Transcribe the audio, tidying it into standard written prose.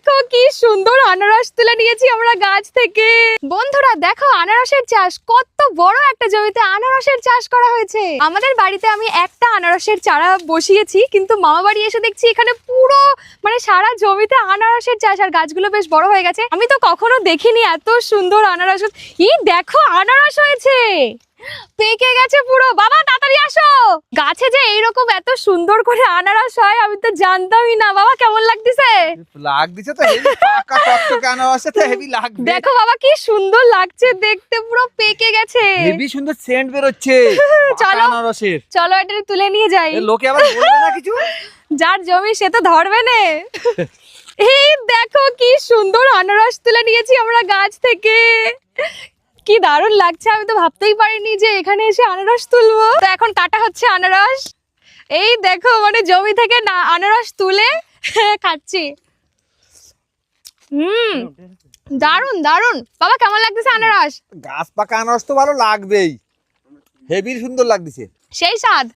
দেখো কি সুন্দর আনারস তুলে নিয়েছি আমরা গাছ থেকে। বন্ধুরা দেখো আনারসের চাষ, কত বড় একটা জমিতে আনারসের চাষ করা হয়েছে। আমাদের বাড়িতে আমি একটা আনারসের চারা বসিয়েছি, কিন্তু মামা বাড়ি এসে দেখছি এখানে পুরো মানে সারা জমিতে আনারসের চাষ, আর গাছগুলো বেশ বড় হয়ে গেছে। আমি তো কখনো দেখিনি এত সুন্দর আনারস। দেখো আনারস হয়েছে, পেকে গেছে পুরো। বাবা তাড়াতাড়ি আসো, গাছে যে এইরকম এত সুন্দর করে আনারস হয় আমি তো জানতামই না। বাবা কেমন লাগতেছে? লাগছে তো হেভি পাকা টকটকে আনারসে তো হেভি লাগবে। দেখো বাবা কি সুন্দর লাগছে দেখতে, পুরো পেকে গেছে। হেভি সুন্দর সেন্ট বের হচ্ছে চলো আনারসের। চলো এটা তুলে নিয়ে যাই। লোকে আবার বলবে না কিছু? যার জমি সে তো ধরবে না। এই দেখো কি সুন্দর আনারস তুলে নিয়েছি আমরা গাছ থেকে, কি দারুণ লাগছে। আমি তো ভাবতেই পারিনি যে এখানে এসে আনারস তুলবো। তো এখন কাটা হচ্ছে আনারস। এই দেখো মানে জমি থেকে না আনারস তুলে খাচ্ছি। দারুণ দারুণ। বাবা কেমন লাগতেছে আনারস? গাছ পাকা আনারস তো ভালো লাগবেই, হেভি সুন্দর লাগতেছে। সেই স্বাদ।